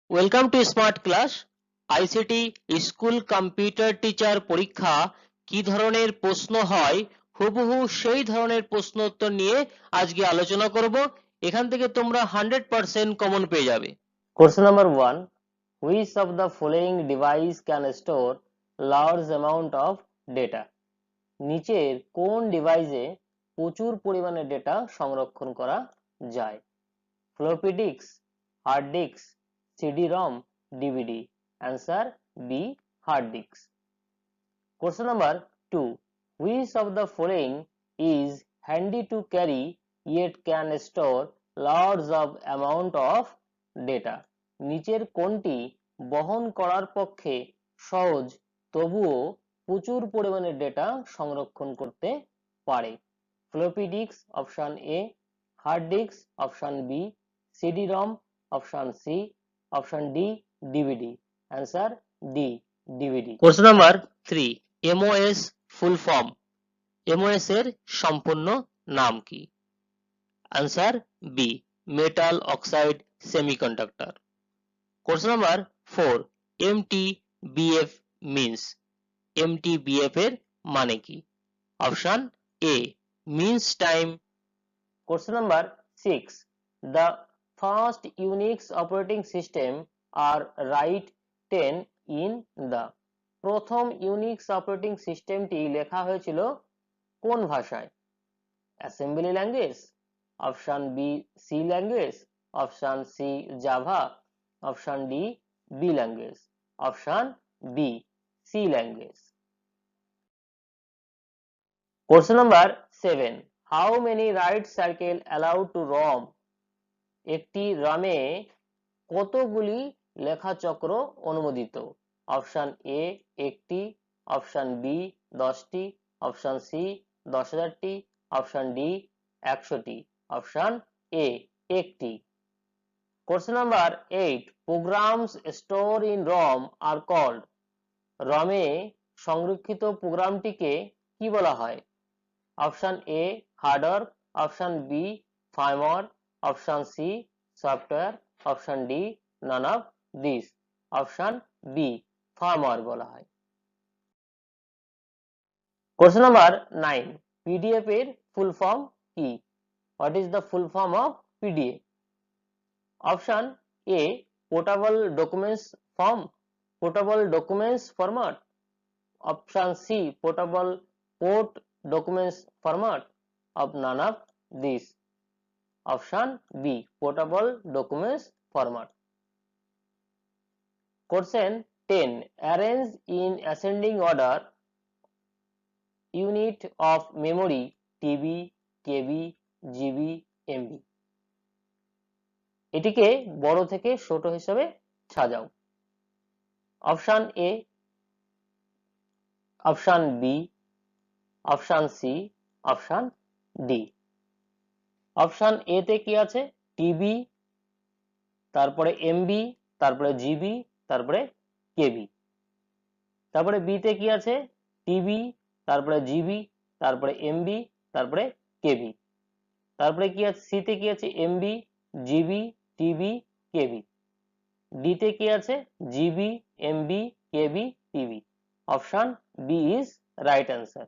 Welcome to smart class. ICT school computer teacher পরীক্ষা কি ধরনের প্রশ্ন হয় হুবহু সেই ধরনের প্রশ্ন উত্তর নিয়ে আজকে আলোচনা করব। এখান থেকে তোমরা 100% কমন পেয়ে যাবে। Question number 1. Which of the following device can store large amount of data? নিচের কোন ডিভাইসে প্রচুর পরিমাণে ডেটা সংরক্ষণ করা যায়? Floppy disk, hard disk, CD ROM, DVD. Answer B, hard disk. Question number 2. Which of the following is handy to carry yet can store large of amount of data? নিচের কোনটি বহন করার পক্ষে সহজ তবুও প্রচুর পরিমাণে ডেটা সংরক্ষণ করতে পারে? Floppy disk option A, hard disk option B, CD ROM option C, option D DVD. Answer D, DVD. Question number 3, MOS full form. MOS এর সম্পূর্ণ নাম কি? Answer B, metal oxide semiconductor. Question number 4, MTBF means. MTBF এর মানে কি? Option A, means time. Question number 6. The first Unix operating system are written in the. প্রথম Unix operating সিস্টেমটি লেখা হয়েছিল কোন ভাষায়? Assembly language, option B C language, option C Java, option D B language. Option B C language. Question number 7. How many write cycle allowed to ROM? একটি রামে কতগুলি লেখা চক্র অনুমোদিত? অপশন এ একটি, অপশন বি 10টি, অপশন সি 10,000টি, option D 100টি, option A একটি। Question number 8. Programs stored in ROM are called. রমে সংরক্ষিত প্রোগ্রামটিকে কি বলা হয়? Option A hardware, option B firmware, option C software, option D none of this. Option B firmware বলা হয়। Question number 9. পিডিএফ এর ফুল ফর্ম কি? What is the full form of PDF? Option A portable documents form, portable documents format, option C portable port documents format, of none of these. Option B portable documents format. Question 10. Arrange in ascending order unit of memory TB, KB, GB, MB. এটিকে বড় থেকে ছোট হিসেবে সাজাও। Option A, option B, option C, option D. Option A তে কি আছে? TB, তারপরে এমবি, তারপরে জিবি, তারপরে কেবি। তারপরে বি তে কি আছে? টিবি, তারপরে জিবি, তারপরে এমবি, তারপরে কেবি। তারপরে কি আছে? সি তে কি আছে? MB, GB, TB, KB. D তে কি আছে? GB, MB, KB, TB. Option B is right answer.